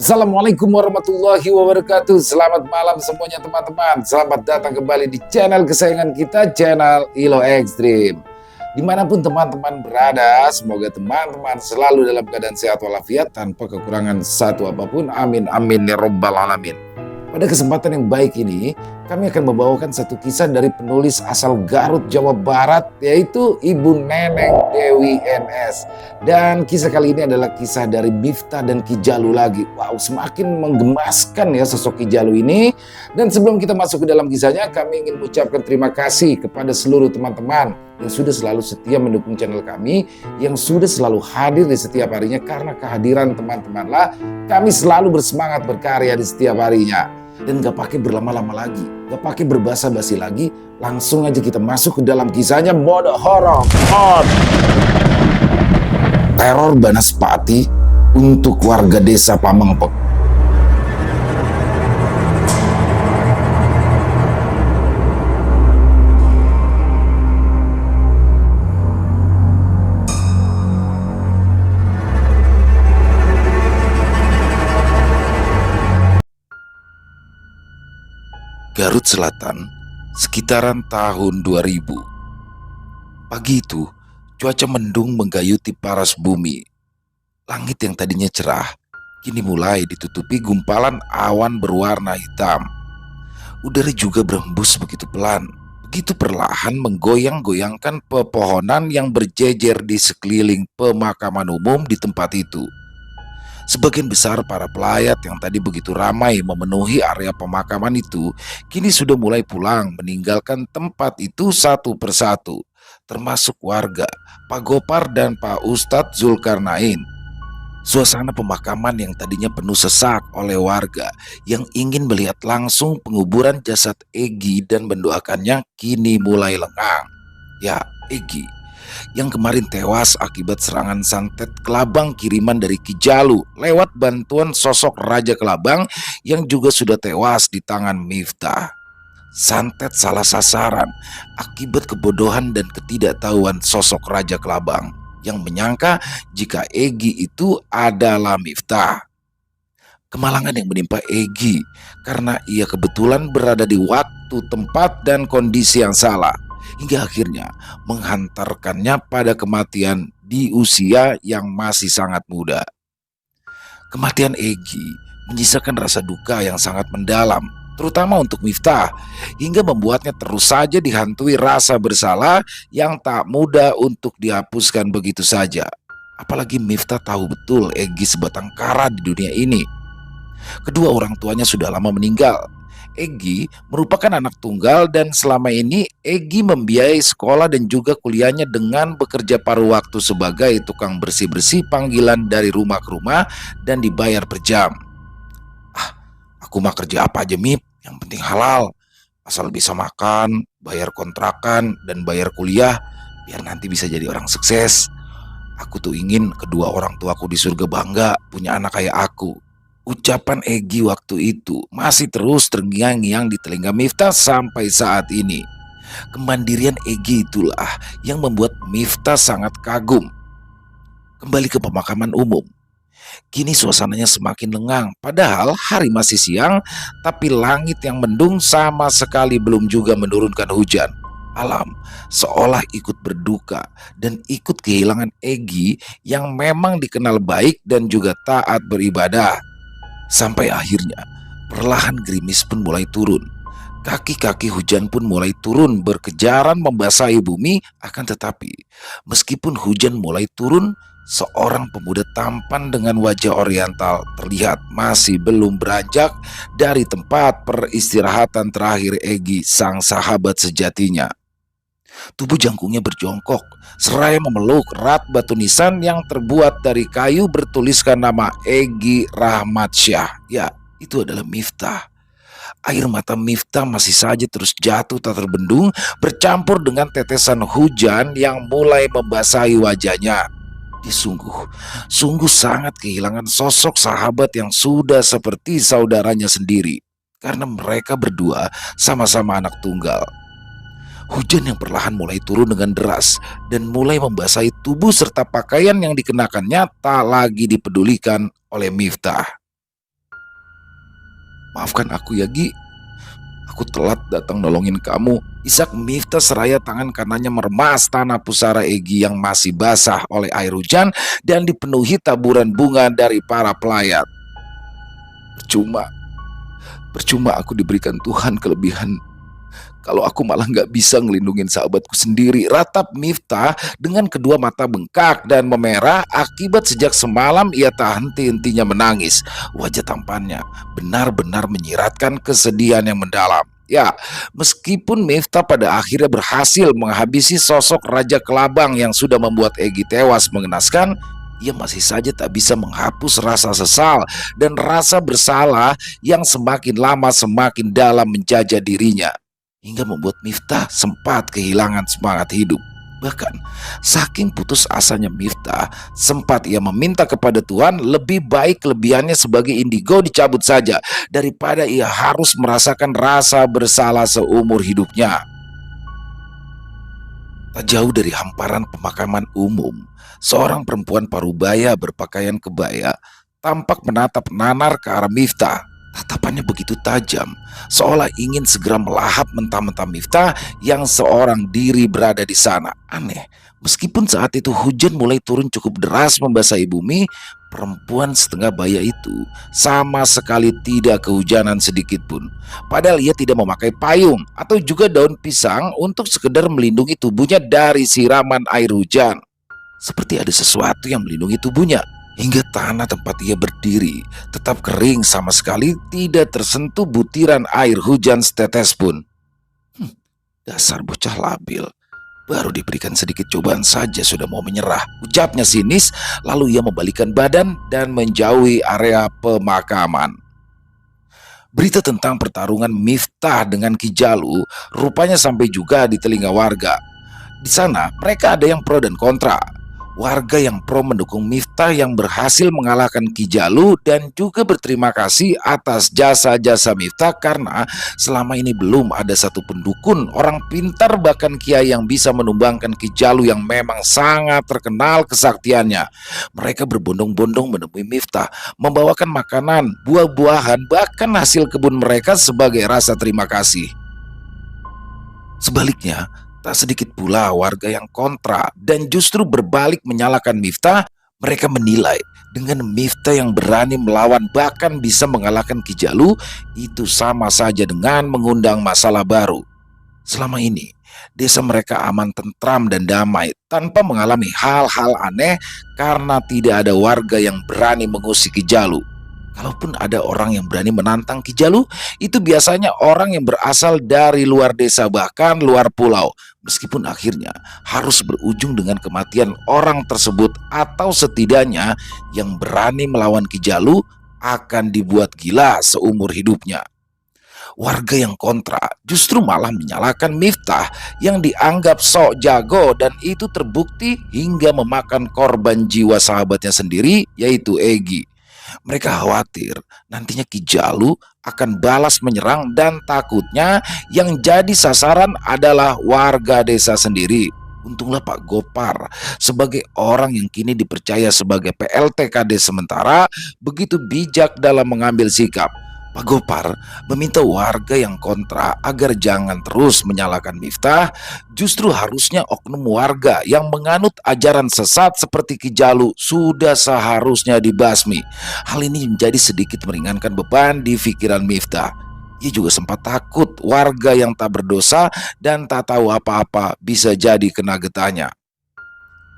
Assalamualaikum warahmatullahi wabarakatuh. Selamat malam semuanya teman-teman. Selamat datang kembali di channel kesayangan kita, channel Ilo Extreme. Dimanapun teman-teman berada, semoga teman-teman selalu dalam keadaan sehat walafiat tanpa kekurangan satu apapun. Amin amin ya robbal alamin. Pada kesempatan yang baik ini, kami akan membawakan satu kisah dari penulis asal Garut, Jawa Barat, yaitu Ibu Neneng Dewi NS. Dan kisah kali ini adalah kisah dari Miftah dan Ki Jalu lagi. Wow, semakin menggemaskan ya sosok Ki Jalu ini. Dan sebelum kita masuk ke dalam kisahnya, kami ingin mengucapkan terima kasih kepada seluruh teman-teman yang sudah selalu setia mendukung channel kami, yang sudah selalu hadir di setiap harinya. Karena kehadiran teman-temanlah kami selalu bersemangat berkarya di setiap harinya. Dan gak pakai berlama-lama lagi, gak pakai berbasa-basi lagi, langsung aja kita masuk ke dalam kisahnya. Mode horor on. Teror Banaspati untuk warga desa Pamengpek. Garut Selatan, sekitaran tahun 2000. Pagi itu, cuaca mendung menggayuti paras bumi. Langit yang tadinya cerah, kini mulai ditutupi gumpalan awan berwarna hitam. Udara juga berhembus begitu pelan, begitu perlahan menggoyang-goyangkan pepohonan yang berjejer di sekeliling pemakaman umum di tempat itu. Sebagian besar para pelayat yang tadi begitu ramai memenuhi area pemakaman itu kini sudah mulai pulang meninggalkan tempat itu satu persatu, termasuk warga, Pak Gopar dan Pak Ustadz Zulkarnain. Suasana pemakaman yang tadinya penuh sesak oleh warga yang ingin melihat langsung penguburan jasad Egy dan mendoakannya kini mulai lengang. Ya, Egy yang kemarin tewas akibat serangan santet kelabang kiriman dari Ki Jalu lewat bantuan sosok Raja Kelabang yang juga sudah tewas di tangan Miftah. Santet salah sasaran akibat kebodohan dan ketidaktahuan sosok Raja Kelabang yang menyangka jika Egy itu adalah Miftah. Kemalangan yang menimpa Egy karena ia kebetulan berada di waktu, tempat, dan kondisi yang salah, hingga akhirnya menghantarkannya pada kematian di usia yang masih sangat muda. Kematian Egy menyisakan rasa duka yang sangat mendalam, terutama untuk Miftah, hingga membuatnya terus saja dihantui rasa bersalah yang tak mudah untuk dihapuskan begitu saja. Apalagi Miftah tahu betul Egy sebatang kara di dunia ini. Kedua orang tuanya sudah lama meninggal. Egy merupakan anak tunggal dan selama ini Egy membiayai sekolah dan juga kuliahnya dengan bekerja paruh waktu sebagai tukang bersih-bersih panggilan dari rumah ke rumah dan dibayar per jam. Aku mah kerja apa aja Mip, yang penting halal. Asal bisa makan, bayar kontrakan, dan bayar kuliah, biar nanti bisa jadi orang sukses. Aku tuh ingin kedua orang tuaku di surga bangga punya anak kayak aku. Ucapan Egy waktu itu masih terus terngiang-ngiang di telinga Miftah sampai saat ini. Kemandirian Egy itulah yang membuat Miftah sangat kagum. Kembali ke pemakaman umum. Kini suasananya semakin lengang, padahal hari masih siang, tapi langit yang mendung sama sekali belum juga menurunkan hujan. Alam seolah ikut berduka dan ikut kehilangan Egy yang memang dikenal baik dan juga taat beribadah. Sampai akhirnya perlahan gerimis pun mulai turun. Kaki-kaki hujan pun mulai turun berkejaran membasahi bumi. Akan tetapi meskipun hujan mulai turun, seorang pemuda tampan dengan wajah oriental terlihat masih belum beranjak dari tempat peristirahatan terakhir Egy, sang sahabat sejatinya. Tubuh jangkungnya berjongkok, seraya memeluk rat batu nisan yang terbuat dari kayu bertuliskan nama Egy Rahmatsyah. Ya, itu adalah Miftah. Air mata Miftah masih saja terus jatuh tak terbendung, bercampur dengan tetesan hujan yang mulai membasahi wajahnya. Dia sungguh sangat kehilangan sosok sahabat yang sudah seperti saudaranya sendiri. Karena mereka berdua sama-sama anak tunggal. Hujan yang perlahan mulai turun dengan deras dan mulai membasahi tubuh serta pakaian yang dikenakannya tak lagi dipedulikan oleh Miftah. "Maafkan aku ya, Gi. Aku telat datang nolongin kamu." Isak Miftah seraya tangan kanannya meremas tanah pusara Egi yang masih basah oleh air hujan dan dipenuhi taburan bunga dari para pelayat. "Percuma, percuma aku diberikan Tuhan kelebihan. Kalau aku malah nggak bisa ngelindungin sahabatku sendiri," ratap Miftah dengan kedua mata bengkak dan memerah akibat sejak semalam ia tak henti-hentinya menangis. Wajah tampannya benar-benar menyiratkan kesedihan yang mendalam. Ya, meskipun Miftah pada akhirnya berhasil menghabisi sosok Raja Kelabang yang sudah membuat Egi tewas mengenaskan, ia masih saja tak bisa menghapus rasa sesal dan rasa bersalah yang semakin lama semakin dalam menjajah dirinya, hingga membuat Miftah sempat kehilangan semangat hidup. Bahkan, saking putus asanya Miftah, sempat ia meminta kepada Tuhan lebih baik kelebihannya sebagai indigo dicabut saja daripada ia harus merasakan rasa bersalah seumur hidupnya. Tak jauh dari hamparan pemakaman umum, seorang perempuan parubaya berpakaian kebaya tampak menatap nanar ke arah Miftah. Tatapannya begitu tajam, seolah ingin segera melahap mentah-mentah Miftah yang seorang diri berada di sana. Aneh, meskipun saat itu hujan mulai turun cukup deras membasahi bumi, perempuan setengah baya itu sama sekali tidak kehujanan sedikit pun. Padahal ia tidak memakai payung atau juga daun pisang untuk sekedar melindungi tubuhnya dari siraman air hujan. Seperti ada sesuatu yang melindungi tubuhnya, hingga tanah tempat ia berdiri tetap kering sama sekali tidak tersentuh butiran air hujan setetes pun. Dasar bocah labil, baru diberikan sedikit cobaan saja sudah mau menyerah, ucapnya sinis, lalu ia membalikkan badan dan menjauhi area pemakaman. Berita tentang pertarungan Miftah dengan Ki Jalu rupanya sampai juga di telinga warga. Di sana mereka ada yang pro dan kontra. Warga yang pro mendukung Miftah yang berhasil mengalahkan Ki Jalu dan juga berterima kasih atas jasa-jasa Miftah karena selama ini belum ada satu pendukun, orang pintar bahkan kiai yang bisa menumbangkan Ki Jalu yang memang sangat terkenal kesaktiannya. Mereka berbondong-bondong menemui Miftah, membawakan makanan, buah-buahan, bahkan hasil kebun mereka sebagai rasa terima kasih. Sebaliknya, tak sedikit pula warga yang kontra dan justru berbalik menyalahkan Miftah. Mereka menilai dengan Miftah yang berani melawan bahkan bisa mengalahkan Ki Jalu itu sama saja dengan mengundang masalah baru. Selama ini, desa mereka aman tentram dan damai tanpa mengalami hal-hal aneh karena tidak ada warga yang berani mengusik Ki Jalu. Kalaupun ada orang yang berani menantang Ki Jalu, itu biasanya orang yang berasal dari luar desa bahkan luar pulau. Meskipun akhirnya harus berujung dengan kematian orang tersebut atau setidaknya yang berani melawan Ki Jalu akan dibuat gila seumur hidupnya. Warga yang kontra justru malah menyalahkan Miftah yang dianggap sok jago dan itu terbukti hingga memakan korban jiwa sahabatnya sendiri yaitu Egi. Mereka khawatir nantinya Ki Jalu akan balas menyerang dan takutnya yang jadi sasaran adalah warga desa sendiri. Untunglah Pak Gopar sebagai orang yang kini dipercaya sebagai PLT KD sementara begitu bijak dalam mengambil sikap. Pak Gopar meminta warga yang kontra agar jangan terus menyalahkan Miftah, justru harusnya oknum warga yang menganut ajaran sesat seperti Ki Jalu sudah seharusnya dibasmi. Hal ini menjadi sedikit meringankan beban di pikiran Miftah. Ia juga sempat takut warga yang tak berdosa dan tak tahu apa-apa bisa jadi kena getahnya.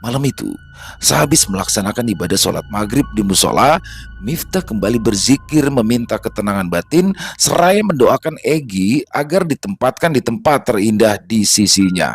Malam itu, sehabis melaksanakan ibadah sholat maghrib di musola, Miftah kembali berzikir meminta ketenangan batin seraya mendoakan Egi agar ditempatkan di tempat terindah di sisinya.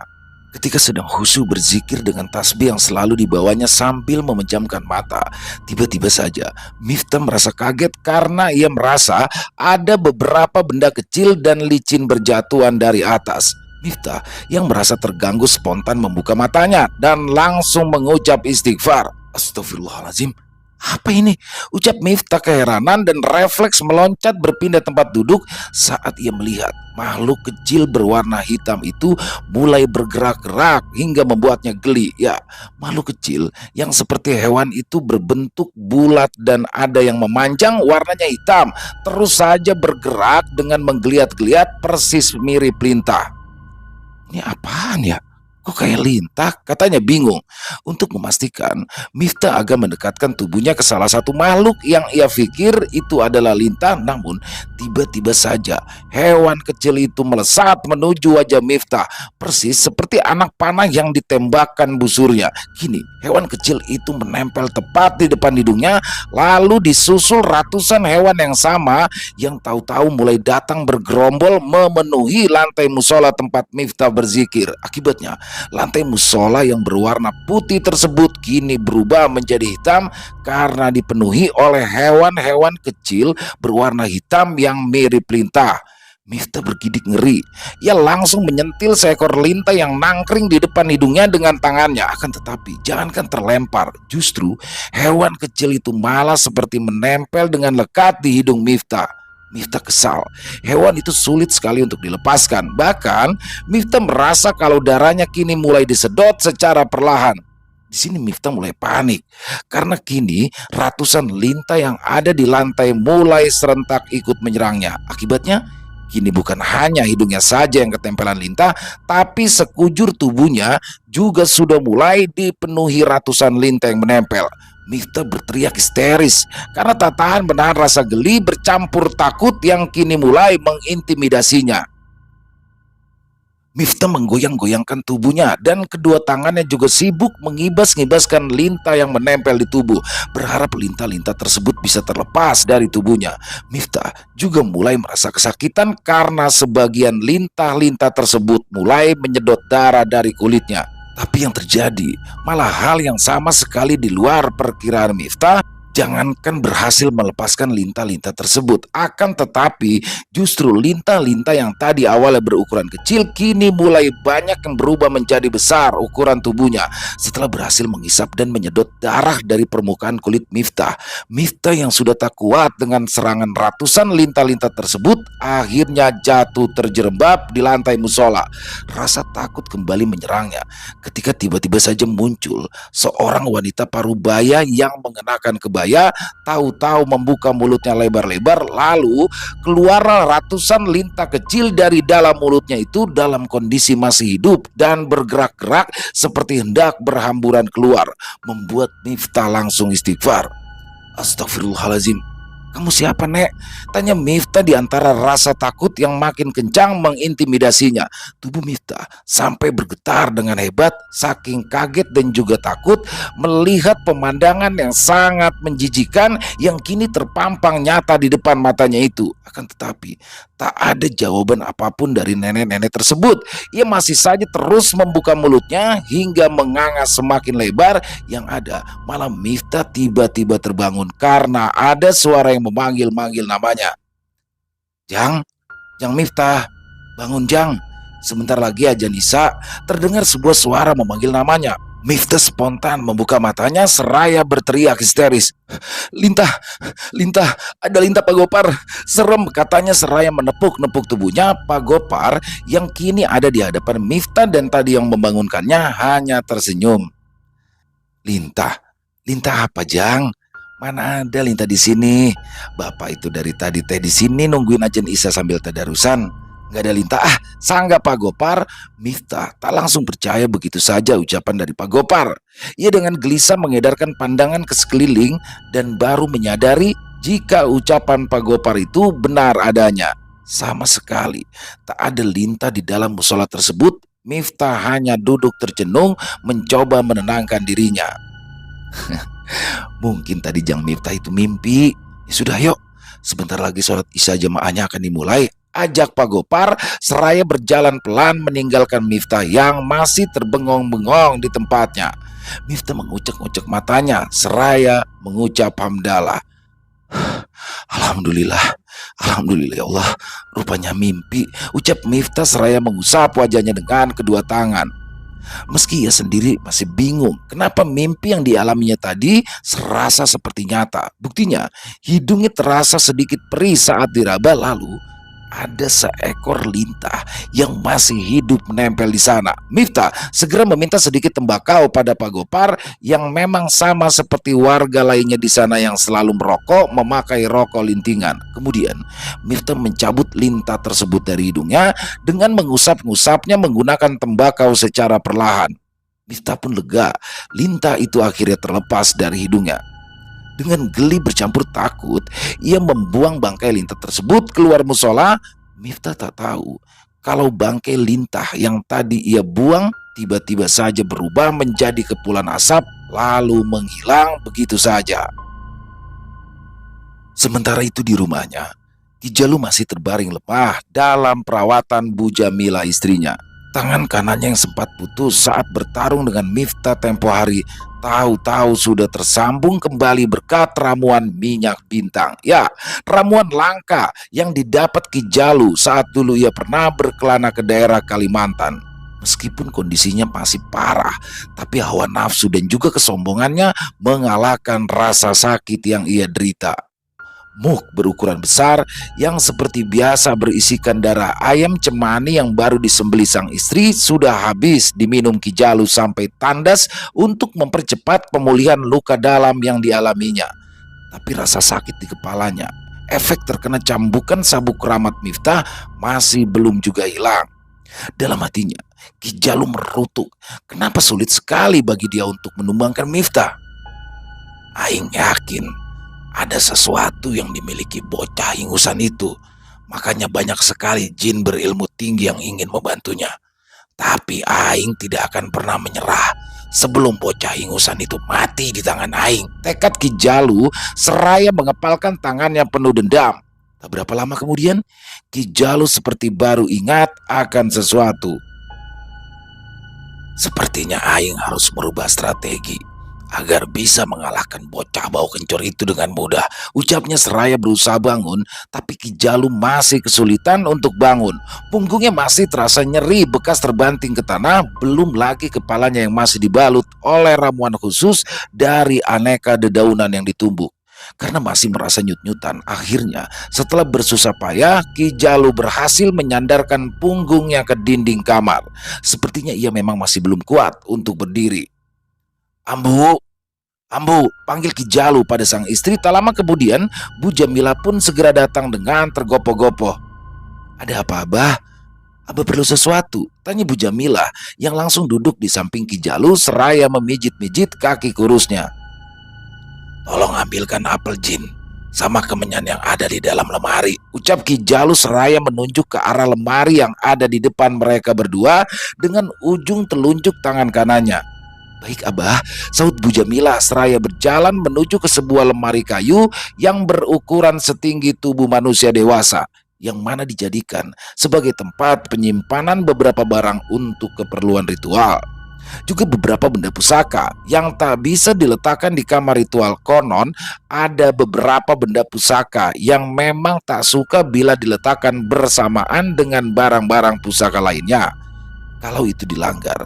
Ketika sedang khusyuk berzikir dengan tasbih yang selalu dibawanya sambil memejamkan mata, tiba-tiba saja Miftah merasa kaget karena ia merasa ada beberapa benda kecil dan licin berjatuhan dari atas. Miftah yang merasa terganggu spontan membuka matanya dan langsung mengucap istighfar. Astagfirullahaladzim, Apa ini? Ucap Miftah keheranan dan refleks meloncat berpindah tempat duduk saat ia melihat makhluk kecil berwarna hitam itu mulai bergerak-gerak hingga membuatnya geli. Ya, makhluk kecil yang seperti hewan itu berbentuk bulat dan ada yang memanjang, warnanya hitam, terus saja bergerak dengan menggeliat-geliat persis mirip lintah. Ini apaan ya? Kok kayak lintah? Katanya bingung. Untuk memastikan, Miftah agak mendekatkan tubuhnya ke salah satu makhluk yang ia pikir itu adalah lintah. Namun tiba-tiba saja hewan kecil itu melesat menuju wajah Miftah, persis seperti anak panah yang ditembakkan busurnya. Kini hewan kecil itu menempel tepat di depan hidungnya, lalu disusul ratusan hewan yang sama yang tahu-tahu mulai datang bergerombol memenuhi lantai musola tempat Miftah berzikir. Akibatnya lantai musola yang berwarna putih tersebut kini berubah menjadi hitam karena dipenuhi oleh hewan-hewan kecil berwarna hitam yang mirip lintah. Miftah bergidik ngeri. Ia langsung menyentil seekor lintah yang nangkring di depan hidungnya dengan tangannya. Akan tetapi, jangankan terlempar, justru hewan kecil itu malah seperti menempel dengan lekat di hidung Miftah. Miftah kesal. Hewan itu sulit sekali untuk dilepaskan. Bahkan Miftah merasa kalau darahnya kini mulai disedot secara perlahan. Di sini Miftah mulai panik karena kini ratusan lintah yang ada di lantai mulai serentak ikut menyerangnya. Akibatnya kini bukan hanya hidungnya saja yang ketempelan lintah, tapi sekujur tubuhnya juga sudah mulai dipenuhi ratusan lintah yang menempel. Miftah berteriak histeris karena tak tahan menahan rasa geli bercampur takut yang kini mulai mengintimidasinya. Miftah menggoyang-goyangkan tubuhnya dan kedua tangannya juga sibuk mengibas-ngibaskan lintah yang menempel di tubuh, berharap lintah-lintah tersebut bisa terlepas dari tubuhnya. Miftah juga mulai merasa kesakitan karena sebagian lintah-lintah tersebut mulai menyedot darah dari kulitnya. Tapi yang terjadi malah hal yang sama sekali di luar perkiraan Miftah. Jangankan berhasil melepaskan lintah-lintah tersebut, akan tetapi justru lintah-lintah yang tadi awalnya berukuran kecil kini mulai banyak yang berubah menjadi besar ukuran tubuhnya setelah berhasil menghisap dan menyedot darah dari permukaan kulit Miftah. Miftah yang sudah tak kuat dengan serangan ratusan lintah-lintah tersebut akhirnya jatuh terjerembab di lantai musola. Rasa takut kembali menyerangnya ketika tiba-tiba saja muncul seorang wanita parubaya yang mengenakan kebaya, tahu-tahu membuka mulutnya lebar-lebar, lalu keluarlah ratusan lintah kecil dari dalam mulutnya itu dalam kondisi masih hidup dan bergerak-gerak seperti hendak berhamburan keluar, membuat Miftah langsung istighfar. Astagfirullahalazim. Kamu siapa, Nek? Tanya Miftah di antara rasa takut yang makin kencang mengintimidasinya. Tubuh Miftah sampai bergetar dengan hebat saking kaget dan juga takut melihat pemandangan yang sangat menjijikan yang kini terpampang nyata di depan matanya itu. Akan tetapi tak ada jawaban apapun dari nenek-nenek tersebut. Ia masih saja terus membuka mulutnya hingga menganga semakin lebar. Yang ada malah Miftah tiba-tiba terbangun karena ada suara yang memanggil-manggil namanya. Jang, Jang Miftah, bangun Jang. Sebentar lagi ajan Isya. Terdengar sebuah suara memanggil namanya. Miftah spontan membuka matanya seraya berteriak histeris. Lintah, lintah, ada lintah Pak Gopar. Serem, katanya seraya menepuk-nepuk tubuhnya. Pak Gopar yang kini ada di hadapan Miftah dan tadi yang membangunkannya hanya tersenyum. Lintah, lintah apa Jang? Mana ada lintah di sini? Bapak itu dari tadi teh di sini nungguin ajan Isya sambil tadarusan. Nggak ada lintah. Ah, sanggah Pak Gopar. Miftah tak langsung percaya begitu saja ucapan dari Pak Gopar. Ia dengan gelisah mengedarkan pandangan ke sekeliling dan baru menyadari jika ucapan Pak Gopar itu benar adanya. Sama sekali tak ada lintah di dalam musola tersebut. Miftah hanya duduk tercenung mencoba menenangkan dirinya. Mungkin tadi Jang Miftah itu mimpi. Ya sudah, yuk. Sebentar lagi sholat Isya jamaahnya akan dimulai. Ajak Pak Gopar seraya berjalan pelan meninggalkan Miftah yang masih terbengong-bengong di tempatnya. Miftah mengucek-ucek matanya seraya mengucap hamdalah. Alhamdulillah, Alhamdulillah ya Allah, rupanya mimpi, ucap Miftah seraya mengusap wajahnya dengan kedua tangan. Meski ia sendiri masih bingung kenapa mimpi yang dialaminya tadi serasa seperti nyata. Buktinya, hidungnya terasa sedikit perih saat diraba, lalu ada seekor lintah yang masih hidup menempel di sana. Miftah segera meminta sedikit tembakau pada Pak Gopar yang memang sama seperti warga lainnya di sana yang selalu merokok memakai rokok lintingan. Kemudian Miftah mencabut lintah tersebut dari hidungnya dengan mengusap-ngusapnya menggunakan tembakau secara perlahan. Miftah pun lega, lintah itu akhirnya terlepas dari hidungnya. Dengan geli bercampur takut, ia membuang bangkai lintah tersebut keluar musola. Miftah tak tahu kalau bangkai lintah yang tadi ia buang tiba-tiba saja berubah menjadi kepulan asap lalu menghilang begitu saja. Sementara itu di rumahnya, Ki Jalu masih terbaring lemah dalam perawatan Bu Jamila istrinya. Tangan kanannya yang sempat putus saat bertarung dengan Miftah tempo hari, tahu-tahu sudah tersambung kembali berkat ramuan minyak bintang. Ya, ramuan langka yang didapat Ki Jalu saat dulu ia pernah berkelana ke daerah Kalimantan. Meskipun kondisinya masih parah, tapi hawa nafsu dan juga kesombongannya mengalahkan rasa sakit yang ia derita. Muk berukuran besar yang seperti biasa berisikan darah ayam cemani yang baru disembelih sang istri sudah habis diminum Ki Jalu sampai tandas untuk mempercepat pemulihan luka dalam yang dialaminya. Tapi rasa sakit di kepalanya, efek terkena cambukan sabuk keramat Miftah masih belum juga hilang. Dalam hatinya, Ki Jalu merutuk, kenapa sulit sekali bagi dia untuk menumbangkan Miftah. Aing yakin ada sesuatu yang dimiliki bocah ingusan itu. Makanya banyak sekali jin berilmu tinggi yang ingin membantunya. Tapi Aing tidak akan pernah menyerah sebelum bocah ingusan itu mati di tangan Aing. Tekad Ki Jalu seraya mengepalkan tangannya penuh dendam. Tak berapa lama kemudian, Ki Jalu seperti baru ingat akan sesuatu. Sepertinya Aing harus merubah strategi agar bisa mengalahkan bocah bau kencur itu dengan mudah, ucapnya seraya berusaha bangun, tapi Ki Jalu masih kesulitan untuk bangun. Punggungnya masih terasa nyeri bekas terbanting ke tanah, belum lagi kepalanya yang masih dibalut oleh ramuan khusus dari aneka dedaunan yang ditumbuk. Karena masih merasa nyut-nyutan, akhirnya setelah bersusah payah, Ki Jalu berhasil menyandarkan punggungnya ke dinding kamar. Sepertinya ia memang masih belum kuat untuk berdiri. Ambu, Ambu, panggil Ki Jalu pada sang istri. Tak lama kemudian, Bu Jamila pun segera datang dengan tergopoh-gopoh. Ada apa, Abah? Abah perlu sesuatu, tanya Bu Jamila yang langsung duduk di samping Ki Jalu seraya memijit-mijit kaki kurusnya. Tolong ambilkan apel jin sama kemenyan yang ada di dalam lemari, ucap Ki Jalu seraya menunjuk ke arah lemari yang ada di depan mereka berdua dengan ujung telunjuk tangan kanannya. Baik Abah, sahut Bu Jamila seraya berjalan menuju ke sebuah lemari kayu yang berukuran setinggi tubuh manusia dewasa, yang mana dijadikan sebagai tempat penyimpanan beberapa barang untuk keperluan ritual. Juga beberapa benda pusaka yang tak bisa diletakkan di kamar ritual. Konon ada beberapa benda pusaka yang memang tak suka bila diletakkan bersamaan dengan barang-barang pusaka lainnya. Kalau itu dilanggar,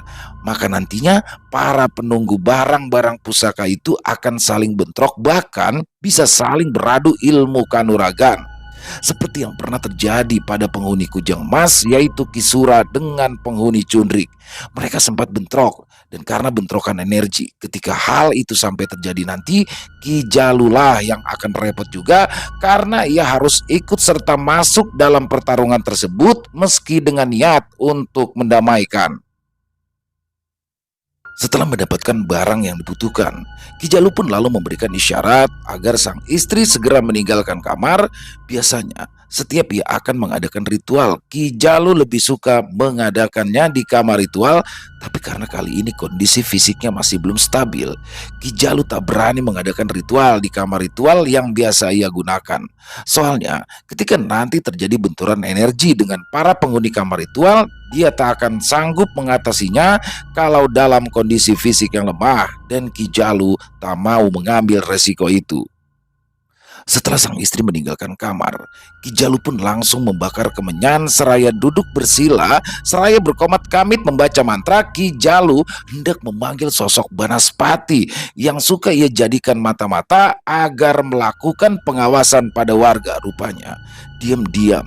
maka nantinya para penunggu barang-barang pusaka itu akan saling bentrok, bahkan bisa saling beradu ilmu kanuragan. Seperti yang pernah terjadi pada penghuni Kujang Mas, yaitu Kisura dengan penghuni Cundrik. Mereka sempat bentrok, dan karena bentrokan energi, ketika hal itu sampai terjadi nanti, Ki Jalulah yang akan repot juga karena ia harus ikut serta masuk dalam pertarungan tersebut meski dengan niat untuk mendamaikan. Setelah mendapatkan barang yang dibutuhkan, Ki Jalu pun lalu memberikan isyarat agar sang istri segera meninggalkan kamar. Biasanya setiap ia akan mengadakan ritual, Ki Jalu lebih suka mengadakannya di kamar ritual. Tapi karena kali ini kondisi fisiknya masih belum stabil, Ki Jalu tak berani mengadakan ritual di kamar ritual yang biasa ia gunakan. Soalnya ketika nanti terjadi benturan energi dengan para penghuni kamar ritual, dia tak akan sanggup mengatasinya kalau dalam kondisi fisik yang lemah, dan Ki Jalu tak mau mengambil resiko itu. Setelah sang istri meninggalkan kamar, Ki Jalu pun langsung membakar kemenyan seraya duduk bersila, seraya berkomat kamit membaca mantra. Ki Jalu hendak memanggil sosok Banaspati yang suka ia jadikan mata-mata agar melakukan pengawasan pada warga. Rupanya, diam-diam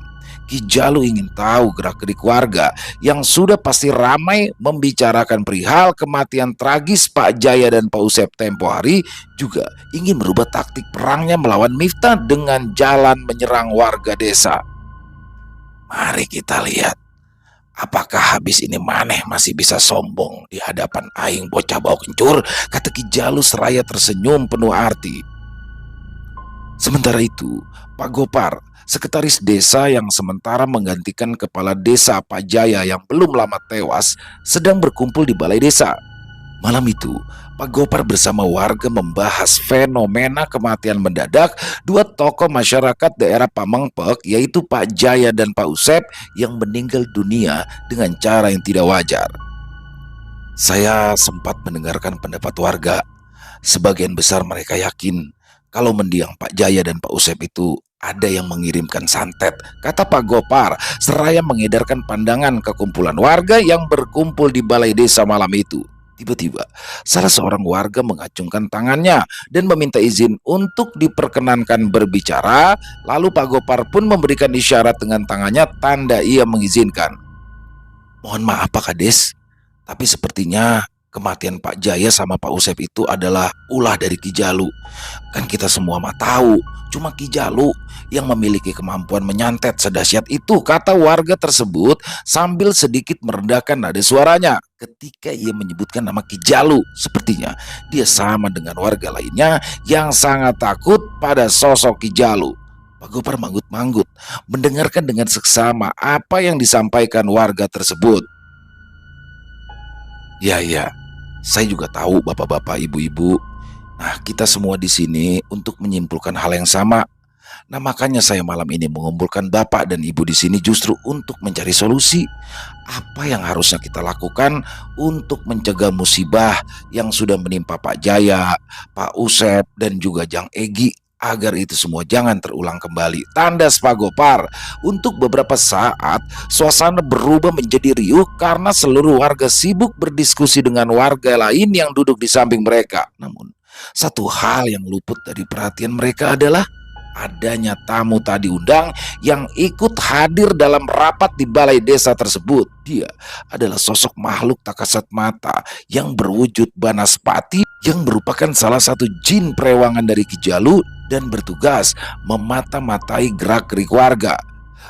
Ki Jalu ingin tahu gerak-gerik warga yang sudah pasti ramai membicarakan perihal kematian tragis Pak Jaya dan Pak Usep tempo hari, juga ingin merubah taktik perangnya melawan Miftah dengan jalan menyerang warga desa. Mari kita lihat, apakah habis ini maneh masih bisa sombong di hadapan aing bocah bau kencur, kata Ki Jalu seraya tersenyum penuh arti. Sementara itu, Pak Gopar, sekretaris desa yang sementara menggantikan kepala desa Pak Jaya yang belum lama tewas, sedang berkumpul di balai desa. Malam itu, Pak Gopar bersama warga membahas fenomena kematian mendadak dua tokoh masyarakat daerah Pamengpek, yaitu Pak Jaya dan Pak Usep, yang meninggal dunia dengan cara yang tidak wajar. Saya sempat mendengarkan pendapat warga. Sebagian besar mereka yakin kalau mendiang Pak Jaya dan Pak Usep itu ada yang mengirimkan santet, kata Pak Gopar, seraya mengedarkan pandangan ke kumpulan warga yang berkumpul di balai desa malam itu. Tiba-tiba, salah seorang warga mengacungkan tangannya dan meminta izin untuk diperkenankan berbicara. Lalu Pak Gopar pun memberikan isyarat dengan tangannya tanda ia mengizinkan. Mohon maaf Pak Kades, tapi sepertinya kematian Pak Jaya sama Pak Usep itu adalah ulah dari Ki Jalu. Kan kita semua mah tahu, cuma Ki Jalu yang memiliki kemampuan menyantet sedahsyat itu, kata warga tersebut sambil sedikit merendahkan nada suaranya. Ketika ia menyebutkan nama Ki Jalu, sepertinya dia sama dengan warga lainnya yang sangat takut pada sosok Ki Jalu. Pak Gopar manggut-manggut mendengarkan dengan seksama apa yang disampaikan warga tersebut. Ya, ya, saya juga tahu bapak-bapak, ibu-ibu. Nah, kita semua di sini untuk menyimpulkan hal yang sama. Nah, makanya saya malam ini mengumpulkan bapak dan ibu di sini justru untuk mencari solusi. Apa yang harusnya kita lakukan untuk mencegah musibah yang sudah menimpa Pak Jaya, Pak Usep, dan juga Jang Egi, agar itu semua jangan terulang kembali, tandas Pak Gopar. Untuk beberapa saat, suasana berubah menjadi riuh karena seluruh warga sibuk berdiskusi dengan warga lain yang duduk di samping mereka. Namun, satu hal yang luput dari perhatian mereka adalah adanya tamu tak diundang yang ikut hadir dalam rapat di balai desa tersebut. Dia adalah sosok makhluk tak kasat mata yang berwujud Banaspati, yang merupakan salah satu jin perewangan dari Ki Jalu dan bertugas memata-matai gerak-gerik warga.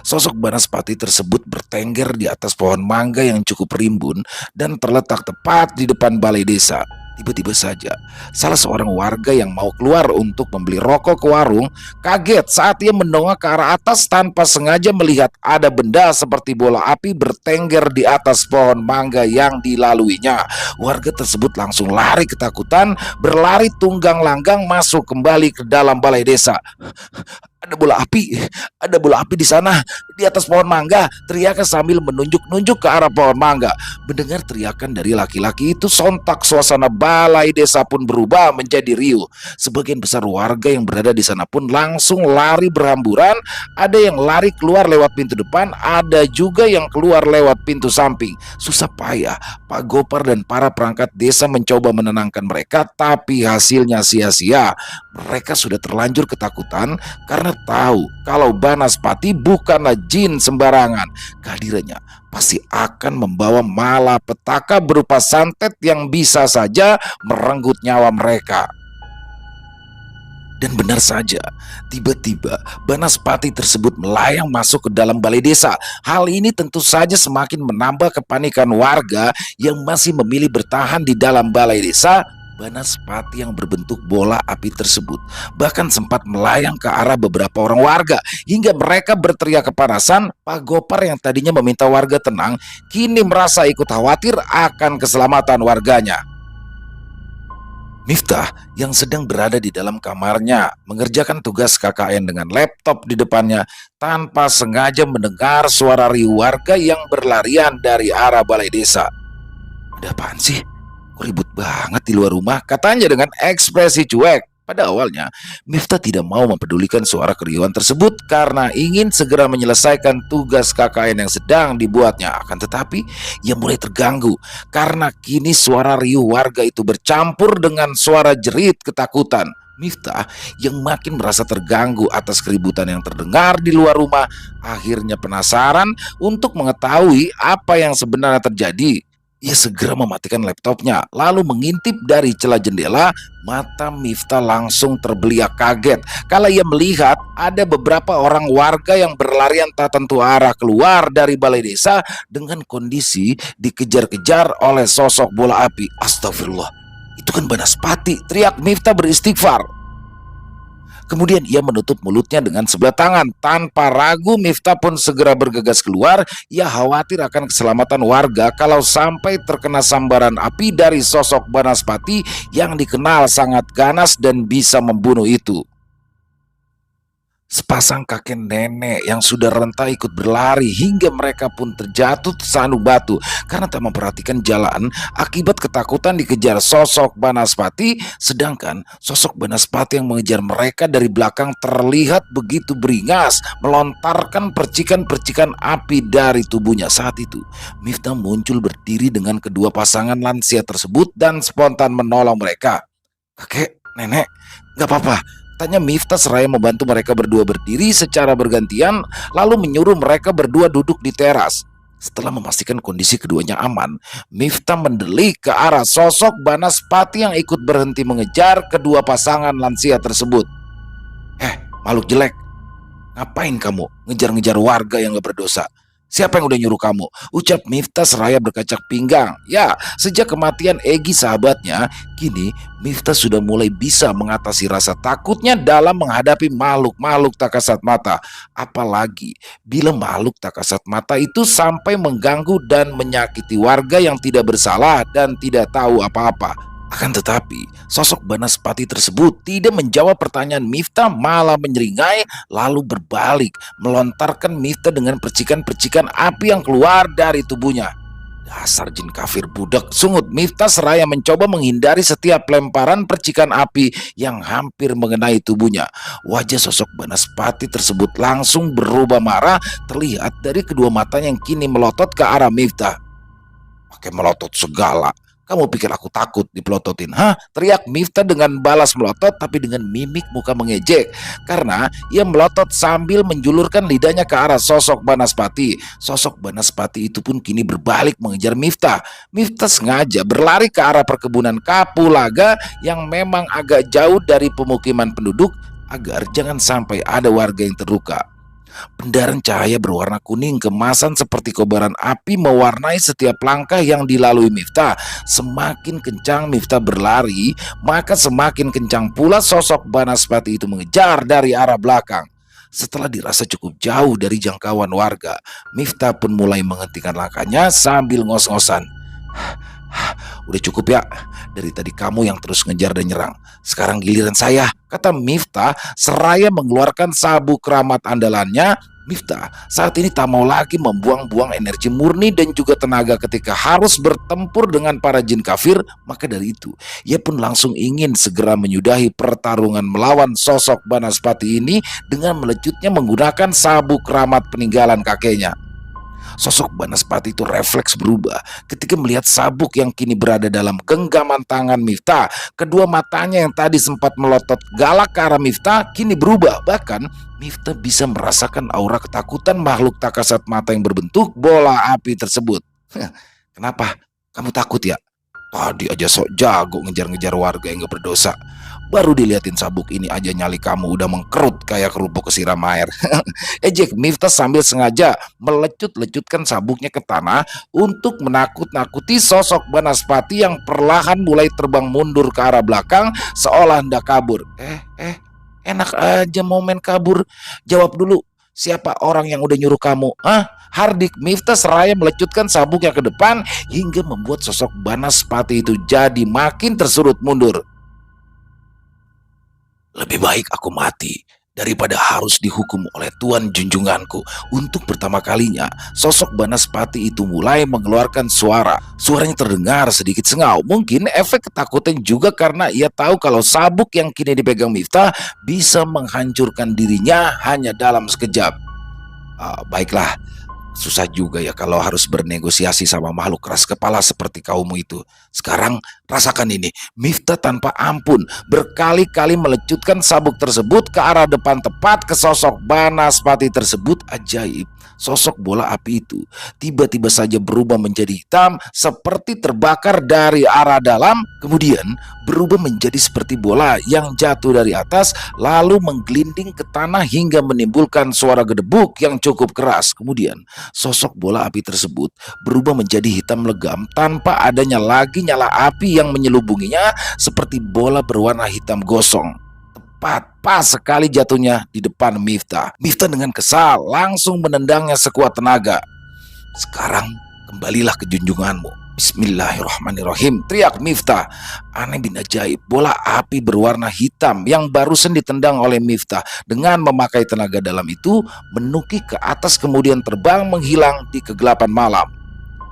Sosok Banaspati tersebut bertengger di atas pohon mangga yang cukup rimbun dan terletak tepat di depan balai desa. Tiba-tiba saja, salah seorang warga yang mau keluar untuk membeli rokok ke warung kaget saat ia mendongak ke arah atas tanpa sengaja melihat ada benda seperti bola api bertengger di atas pohon mangga yang dilaluinya. Warga tersebut langsung lari ketakutan, berlari tunggang langgang masuk kembali ke dalam balai desa. Ada bola api di sana, di atas pohon mangga, teriaknya sambil menunjuk-nunjuk ke arah pohon mangga. Mendengar teriakan dari laki-laki itu, sontak suasana balai desa pun berubah menjadi riuh. Sebagian besar warga yang berada di sana pun langsung lari berhamburan. Ada yang lari keluar lewat pintu depan, ada juga yang keluar lewat pintu samping. Susah payah Pak Gopar dan para perangkat desa mencoba menenangkan mereka, tapi hasilnya sia-sia. Mereka sudah terlanjur ketakutan karena tahu kalau Banaspati bukanlah jin sembarangan. Kehadirannya pasti akan membawa malapetaka berupa santet yang bisa saja merenggut nyawa mereka. Dan benar saja, tiba-tiba Banaspati tersebut melayang masuk ke dalam balai desa. Hal ini tentu saja semakin menambah kepanikan warga yang masih memilih bertahan di dalam balai desa. Banaspati yang berbentuk bola api tersebut bahkan sempat melayang ke arah beberapa orang warga hingga mereka berteriak kepanasan. Pak Gopar yang tadinya meminta warga tenang kini merasa ikut khawatir akan keselamatan warganya. Miftah yang sedang berada di dalam kamarnya mengerjakan tugas KKN dengan laptop di depannya tanpa sengaja mendengar suara riuh warga yang berlarian dari arah balai desa. Ada apaan sih? Kok ribut banget di luar rumah, katanya dengan ekspresi cuek. Pada awalnya, Miftah tidak mau mempedulikan suara keriuhan tersebut karena ingin segera menyelesaikan tugas KKN yang sedang dibuatnya. Akan tetapi, ia mulai terganggu karena kini suara riuh warga itu bercampur dengan suara jerit ketakutan. Miftah yang makin merasa terganggu atas keributan yang terdengar di luar rumah, akhirnya penasaran untuk mengetahui apa yang sebenarnya terjadi. Ia segera mematikan laptopnya, lalu mengintip dari celah jendela. Mata Miftah langsung terbeliak kaget kala ia melihat ada beberapa orang warga yang berlarian tak tentu arah keluar dari balai desa dengan kondisi dikejar-kejar oleh sosok bola api. Astagfirullah, itu kan Banaspati, teriak Miftah beristighfar. Kemudian ia menutup mulutnya dengan sebelah tangan. Tanpa ragu, Miftah pun segera bergegas keluar. Ia khawatir akan keselamatan warga kalau sampai terkena sambaran api dari sosok Banaspati yang dikenal sangat ganas dan bisa membunuh itu. Sepasang kakek nenek yang sudah renta ikut berlari hingga mereka pun terjatuh tersandung batu karena tak memperhatikan jalan akibat ketakutan dikejar sosok Banaspati. Sedangkan sosok Banaspati yang mengejar mereka dari belakang terlihat begitu beringas melontarkan percikan-percikan api dari tubuhnya. Saat itu Miftah muncul berdiri dengan kedua pasangan lansia tersebut dan spontan menolong mereka. Kakek, nenek, gak apa-apa, tanya Miftah seraya membantu mereka berdua berdiri secara bergantian, lalu menyuruh mereka berdua duduk di teras. Setelah memastikan kondisi keduanya aman, Miftah mendelik ke arah sosok Banaspati yang ikut berhenti mengejar kedua pasangan lansia tersebut. Makhluk jelek, ngapain kamu ngejar-ngejar warga yang gak berdosa? Siapa yang udah nyuruh kamu? Ucap Miftah seraya berkacak pinggang. Ya, sejak kematian Egy sahabatnya, kini Miftah sudah mulai bisa mengatasi rasa takutnya dalam menghadapi makhluk-makhluk tak kasat mata. Apalagi bila makhluk tak kasat mata itu sampai mengganggu dan menyakiti warga yang tidak bersalah dan tidak tahu apa-apa. Akan tetapi, sosok Banaspati tersebut tidak menjawab pertanyaan Miftah, malah menyeringai lalu berbalik melontarkan Miftah dengan percikan-percikan api yang keluar dari tubuhnya. Dasar jin kafir budak, sungut Miftah seraya mencoba menghindari setiap lemparan percikan api yang hampir mengenai tubuhnya. Wajah sosok Banaspati tersebut langsung berubah marah, terlihat dari kedua matanya yang kini melotot ke arah Miftah. Pakai melotot segala, kamu pikir aku takut dipelototin? Hah? Teriak Miftah dengan balas melotot tapi dengan mimik muka mengejek. Karena ia melotot sambil menjulurkan lidahnya ke arah sosok Banaspati. Sosok Banaspati itu pun kini berbalik mengejar Miftah. Miftah sengaja berlari ke arah perkebunan kapulaga yang memang agak jauh dari pemukiman penduduk agar jangan sampai ada warga yang terluka. Pendaran cahaya berwarna kuning kemasan seperti kobaran api mewarnai setiap langkah yang dilalui Miftah. Semakin kencang Miftah berlari, maka semakin kencang pula sosok Banaspati itu mengejar dari arah belakang. Setelah dirasa cukup jauh dari jangkauan warga, Miftah pun mulai menghentikan langkahnya sambil ngos-ngosan. Udah cukup ya, dari tadi kamu yang terus ngejar dan nyerang. Sekarang giliran saya, kata Miftah seraya mengeluarkan sabuk keramat andalannya. Miftah saat ini tak mau lagi membuang-buang energi murni dan juga tenaga ketika harus bertempur dengan para jin kafir. Maka dari itu, ia pun langsung ingin segera menyudahi pertarungan melawan sosok Banaspati ini dengan melecutnya menggunakan sabuk keramat peninggalan kakeknya. Sosok Banaspati itu refleks berubah ketika melihat sabuk yang kini berada dalam genggaman tangan Miftah. Kedua matanya yang tadi sempat melotot galak ke arah Miftah kini berubah. Bahkan Miftah bisa merasakan aura ketakutan makhluk tak kasat mata yang berbentuk bola api tersebut. Kenapa? Kamu takut ya? Tadi aja sok jago ngejar-ngejar warga yang gak berdosa. Baru diliatin sabuk ini aja nyali kamu udah mengkerut kayak kerupuk kesiram air. Ejek Miftah sambil sengaja melecut-lecutkan sabuknya ke tanah untuk menakut-nakuti sosok Banaspati yang perlahan mulai terbang mundur ke arah belakang seolah hendak kabur. Enak aja mau main kabur. Jawab dulu, siapa orang yang udah nyuruh kamu? Hardik Miftah seraya melecutkan sabuknya ke depan hingga membuat sosok Banaspati itu jadi makin tersurut mundur. Lebih baik aku mati Daripada harus dihukum oleh tuan junjunganku, untuk pertama kalinya sosok Banaspati itu mulai mengeluarkan suara. Suaranya terdengar sedikit sengau. Mungkin efek ketakutan juga karena ia tahu kalau sabuk yang kini dipegang Miftah bisa menghancurkan dirinya hanya dalam sekejap. Baiklah, susah juga ya kalau harus bernegosiasi sama makhluk keras kepala seperti kaummu itu. Sekarang rasakan ini. Miftah tanpa ampun berkali-kali melecutkan sabuk tersebut ke arah depan tepat ke sosok Banaspati tersebut. Ajaib. Sosok bola api itu tiba-tiba saja berubah menjadi hitam seperti terbakar dari arah dalam, kemudian berubah menjadi seperti bola yang jatuh dari atas lalu menggelinding ke tanah hingga menimbulkan suara gedebuk yang cukup keras. Kemudian sosok bola api tersebut berubah menjadi hitam legam tanpa adanya lagi nyala api yang menyelubunginya, seperti bola berwarna hitam gosong. Tepat pas sekali jatuhnya di depan Miftah. Miftah dengan kesal langsung menendangnya sekuat tenaga. Sekarang kembalilah ke junjunganmu. Bismillahirrahmanirrahim, teriak Miftah. Aneh bin ajaib, bola api berwarna hitam yang barusan ditendang oleh Miftah dengan memakai tenaga dalam itu menukik ke atas kemudian terbang menghilang di kegelapan malam.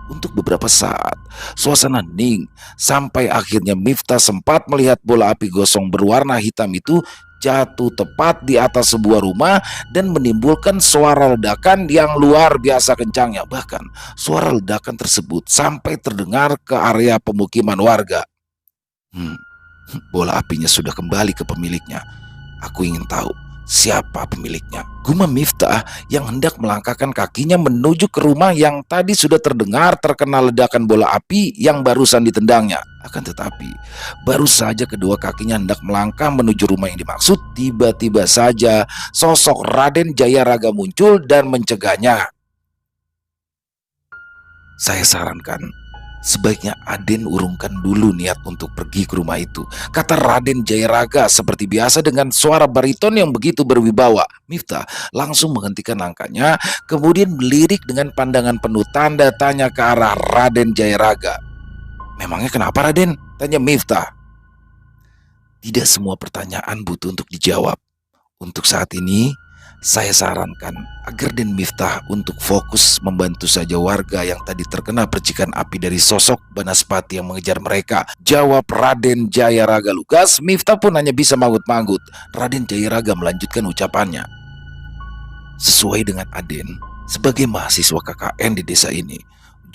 Untuk beberapa saat, suasana hening sampai akhirnya Miftah sempat melihat bola api gosong berwarna hitam itu jatuh tepat di atas sebuah rumah dan menimbulkan suara ledakan yang luar biasa kencangnya. Bahkan suara ledakan tersebut sampai terdengar ke area pemukiman warga. Bola apinya sudah kembali ke pemiliknya. Aku ingin tahu siapa pemiliknya, gumam Miftah yang hendak melangkahkan kakinya menuju ke rumah yang tadi sudah terdengar terkena ledakan bola api yang barusan ditendangnya. Akan tetapi, baru saja kedua kakinya hendak melangkah menuju rumah yang dimaksud, tiba-tiba saja sosok Raden Jayaraga muncul dan mencegahnya. Saya sarankan, sebaiknya Aden urungkan dulu niat untuk pergi ke rumah itu, kata Raden Jayaraga seperti biasa dengan suara bariton yang begitu berwibawa. Miftah langsung menghentikan langkahnya, kemudian melirik dengan pandangan penuh tanda tanya ke arah Raden Jayaraga. Memangnya kenapa, Raden? Tanya Miftah. Tidak semua pertanyaan butuh untuk dijawab. Untuk saat ini, saya sarankan agar Den Miftah untuk fokus membantu saja warga yang tadi terkena percikan api dari sosok Banaspati yang mengejar mereka, jawab Raden Jayaraga lugas. Miftah pun hanya bisa manggut-manggut. Raden Jayaraga melanjutkan ucapannya. Sesuai dengan Aden, sebagai mahasiswa KKN di desa ini,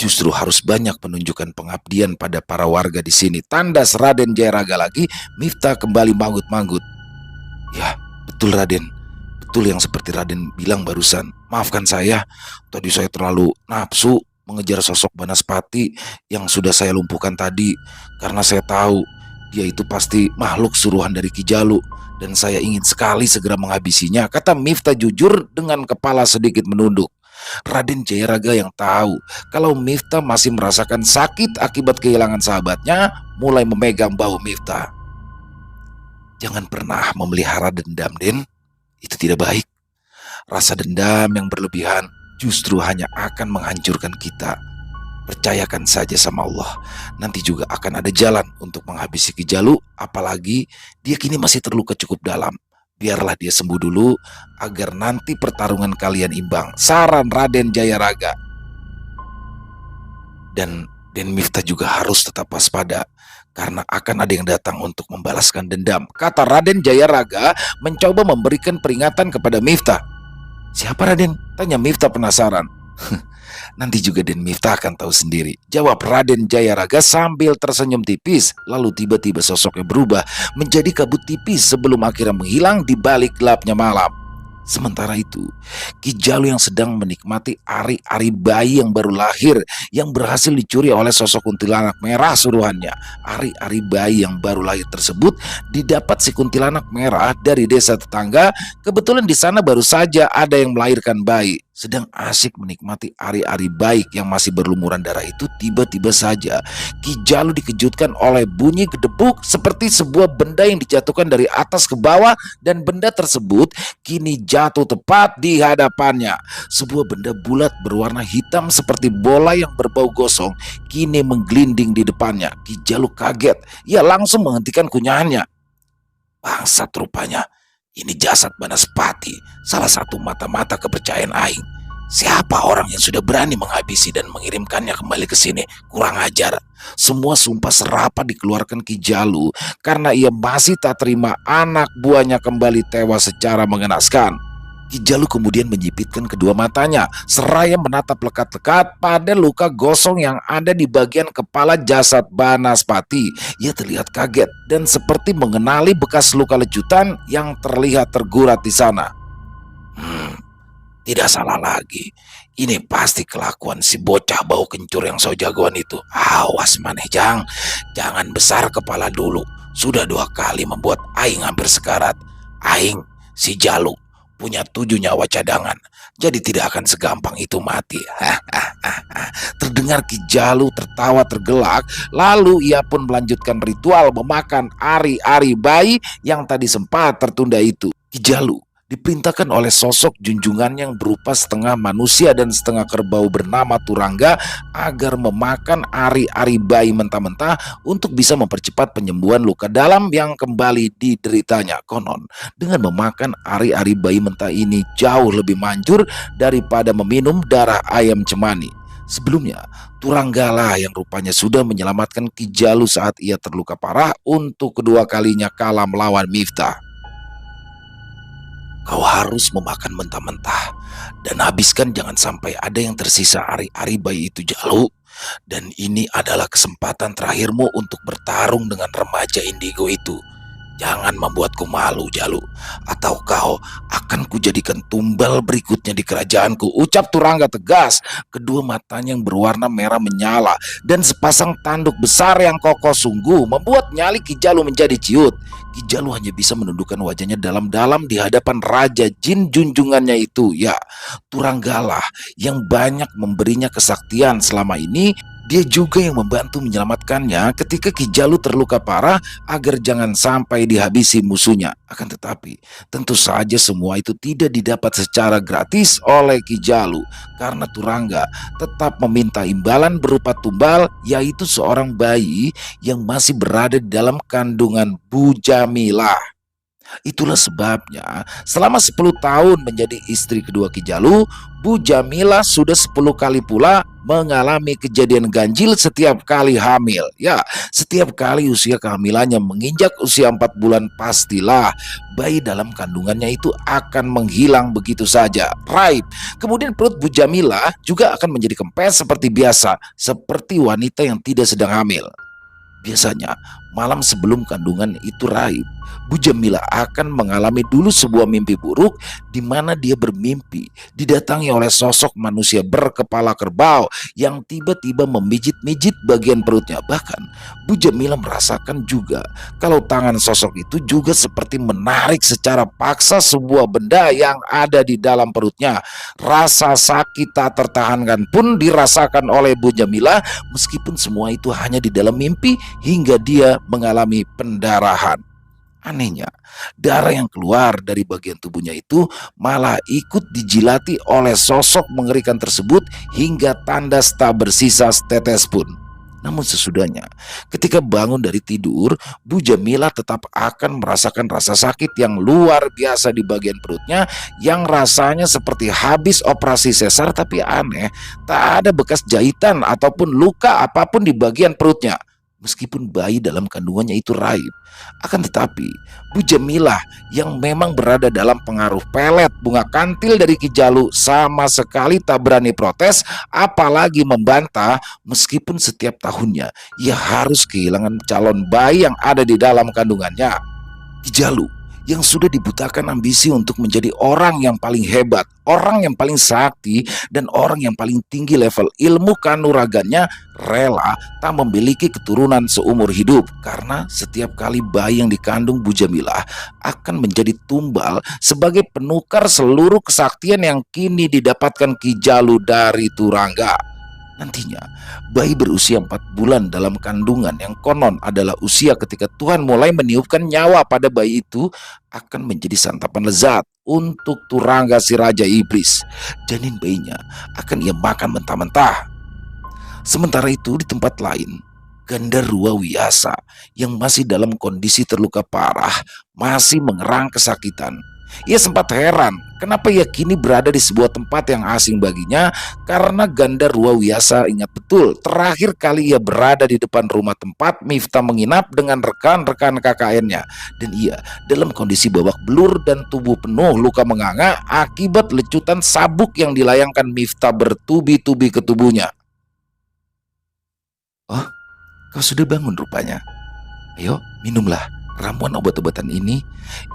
justru harus banyak menunjukkan pengabdian pada para warga di sini. Tandas Raden Jayaraga lagi. Miftah kembali manggut-manggut. Ya, betul Raden. Betul yang seperti Raden bilang barusan. Maafkan saya, tadi saya terlalu nafsu mengejar sosok Banaspati yang sudah saya lumpuhkan tadi. Karena saya tahu dia itu pasti makhluk suruhan dari Ki Jalu, dan saya ingin sekali segera menghabisinya, kata Miftah jujur dengan kepala sedikit menunduk. Raden Jayaraga yang tahu kalau Miftah masih merasakan sakit akibat kehilangan sahabatnya mulai memegang bahu Miftah. Jangan pernah memelihara dendam, Den. Itu tidak baik. Rasa dendam yang berlebihan justru hanya akan menghancurkan kita. Percayakan saja sama Allah, nanti juga akan ada jalan untuk menghabisi Ki Jalu, apalagi dia kini masih terluka cukup dalam. Biarlah dia sembuh dulu agar nanti pertarungan kalian imbang, saran Raden Jayaraga. Dan Den Miftah juga harus tetap waspada, karena akan ada yang datang untuk membalaskan dendam, kata Raden Jayaraga mencoba memberikan peringatan kepada Miftah. Siapa Raden? Tanya Miftah penasaran. Nanti juga Den Miftah akan tahu sendiri, jawab Raden Jayaraga sambil tersenyum tipis. Lalu tiba-tiba sosoknya berubah menjadi kabut tipis sebelum akhirnya menghilang di balik gelapnya malam. Sementara itu, Ki Jalu yang sedang menikmati ari-ari bayi yang baru lahir yang berhasil dicuri oleh sosok kuntilanak merah suruhannya. Ari-ari bayi yang baru lahir tersebut didapat si kuntilanak merah dari desa tetangga. Kebetulan di sana baru saja ada yang melahirkan bayi. Sedang asik menikmati ari-ari baik yang masih berlumuran darah itu, tiba-tiba saja Ki Jalu dikejutkan oleh bunyi gedebuk seperti sebuah benda yang dijatuhkan dari atas ke bawah, dan benda tersebut kini jatuh tepat di hadapannya. Sebuah benda bulat berwarna hitam seperti bola yang berbau gosong kini menggelinding di depannya. Ki Jalu kaget. Ia langsung menghentikan kunyahannya. Bangsat rupanya. Ini jasad Banaspati, salah satu mata-mata kepercayaan Aing. Siapa orang yang sudah berani menghabisi dan mengirimkannya kembali ke sini? Kurang ajar. Semua sumpah serapah dikeluarkan Ki Jalu karena ia masih tak terima anak buahnya kembali tewas secara mengenaskan. Ki Jalu kemudian menyipitkan kedua matanya, seraya menatap lekat-lekat pada luka gosong yang ada di bagian kepala jasad Banaspati. Ia terlihat kaget dan seperti mengenali bekas luka lecutan yang terlihat tergurat di sana. Tidak salah lagi. Ini pasti kelakuan si bocah bau kencur yang so jagoan itu. Awas Manejang, jangan besar kepala dulu. Sudah 2 kali membuat Aing hampir sekarat. Aing, si Jalu, punya 7 nyawa cadangan. Jadi tidak akan segampang itu mati. Terdengar Ki Jalu tertawa tergelak. Lalu ia pun melanjutkan ritual memakan ari-ari bayi yang tadi sempat tertunda itu. Ki Jalu diperintahkan oleh sosok junjungan yang berupa setengah manusia dan setengah kerbau bernama Turangga agar memakan ari-ari bayi mentah-mentah untuk bisa mempercepat penyembuhan luka dalam yang kembali dideritanya. Konon, dengan memakan ari-ari bayi mentah ini jauh lebih manjur daripada meminum darah ayam cemani. Sebelumnya, Turanggala yang rupanya sudah menyelamatkan Ki Jalu saat ia terluka parah untuk kedua kalinya kalah melawan Miftah. Kau harus memakan mentah-mentah dan habiskan, jangan sampai ada yang tersisa ari-ari bayi itu, Jalu. Dan ini adalah kesempatan terakhirmu untuk bertarung dengan remaja indigo itu. Jangan membuatku malu, Jalu, atau kau akan kujadikan tumbal berikutnya di kerajaanku, ucap Turangga tegas. Kedua matanya yang berwarna merah menyala dan sepasang tanduk besar yang kokoh sungguh membuat nyali Ki Jalu menjadi ciut. Ki Jalu hanya bisa menundukkan wajahnya dalam-dalam di hadapan Raja Jin junjungannya itu. Ya, Turanggalah yang banyak memberinya kesaktian selama ini. Dia juga yang membantu menyelamatkannya ketika Ki Jalu terluka parah agar jangan sampai dihabisi musuhnya. Akan tetapi, tentu saja semua itu tidak didapat secara gratis oleh Ki Jalu karena Turangga tetap meminta imbalan berupa tumbal, yaitu seorang bayi yang masih berada di dalam kandungan Bu Jamilah. Itulah sebabnya selama 10 tahun menjadi istri kedua Ki Jalu, Bu Jamilah sudah 10 kali pula mengalami kejadian ganjil setiap kali hamil. Ya, setiap kali usia kehamilannya menginjak usia 4 bulan, pastilah bayi dalam kandungannya itu akan menghilang begitu saja. Raib. Kemudian perut Bu Jamilah juga akan menjadi kempes seperti biasa, seperti wanita yang tidak sedang hamil. Biasanya, malam sebelum kandungan itu raib, Bu Jamila akan mengalami dulu sebuah mimpi buruk di mana dia bermimpi didatangi oleh sosok manusia berkepala kerbau yang tiba-tiba memijit-mijit bagian perutnya. Bahkan, Bu Jamila merasakan juga kalau tangan sosok itu juga seperti menarik secara paksa sebuah benda yang ada di dalam perutnya. Rasa sakit tak tertahankan pun dirasakan oleh Bu Jamila meskipun semua itu hanya di dalam mimpi hingga dia mengalami pendarahan. Anehnya, darah yang keluar dari bagian tubuhnya itu malah ikut dijilati oleh sosok mengerikan tersebut hingga tandas tak bersisa setetes pun. Namun sesudahnya, ketika bangun dari tidur, Bu Jamila tetap akan merasakan rasa sakit yang luar biasa di bagian perutnya yang rasanya seperti habis operasi sesar, tapi aneh, tak ada bekas jahitan ataupun luka apapun di bagian perutnya. Meskipun bayi dalam kandungannya itu raib, akan tetapi Bu Jamilah yang memang berada dalam pengaruh pelet bunga kantil dari Ki Jalu sama sekali tak berani protes, apalagi membantah, meskipun setiap tahunnya ia harus kehilangan calon bayi yang ada di dalam kandungannya. Ki Jalu yang sudah dibutakan ambisi untuk menjadi orang yang paling hebat, orang yang paling sakti, dan orang yang paling tinggi level ilmu kanuragannya, rela tak memiliki keturunan seumur hidup karena setiap kali bayi yang dikandung Bu Jamilah akan menjadi tumbal sebagai penukar seluruh kesaktian yang kini didapatkan Ki Jalu dari Turangga. Nantinya, bayi berusia 4 bulan dalam kandungan yang konon adalah usia ketika Tuhan mulai meniupkan nyawa pada bayi itu akan menjadi santapan lezat untuk Turangga si Raja Iblis. Janin bayinya akan ia makan mentah-mentah. Sementara itu di tempat lain, Gandarua Wiyasa yang masih dalam kondisi terluka parah masih mengerang kesakitan. Ia sempat heran kenapa ia kini berada di sebuah tempat yang asing baginya, karena Gandarua Wiyasa ingat betul terakhir kali ia berada di depan rumah tempat Miftah menginap dengan rekan-rekan KKN-nya, dan ia dalam kondisi babak belur dan tubuh penuh luka menganga akibat lecutan sabuk yang dilayangkan Miftah bertubi-tubi ke tubuhnya. "Oh, kau sudah bangun rupanya. Ayo, minumlah ramuan obat-obatan ini.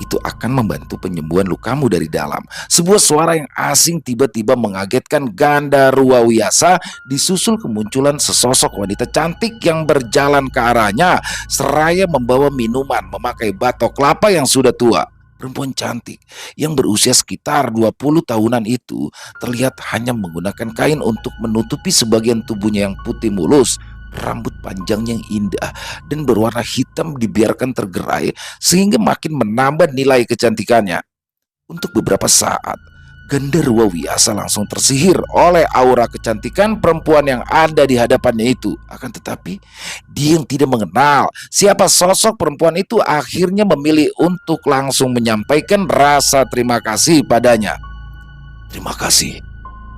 Itu akan membantu penyembuhan lukamu dari dalam." Sebuah suara yang asing tiba-tiba mengagetkan Gandarua Wiyasa, disusul kemunculan sesosok wanita cantik yang berjalan ke arahnya seraya membawa minuman memakai batok kelapa yang sudah tua. Perempuan cantik yang berusia sekitar 20 tahunan itu terlihat hanya menggunakan kain untuk menutupi sebagian tubuhnya yang putih mulus. Rambut panjangnya yang indah dan berwarna hitam dibiarkan tergerai sehingga makin menambah nilai kecantikannya. Untuk beberapa saat, Gandarwa Wiyasa langsung tersihir oleh aura kecantikan perempuan yang ada di hadapannya itu. Akan tetapi, dia yang tidak mengenal siapa sosok perempuan itu akhirnya memilih untuk langsung menyampaikan rasa terima kasih padanya. "Terima kasih,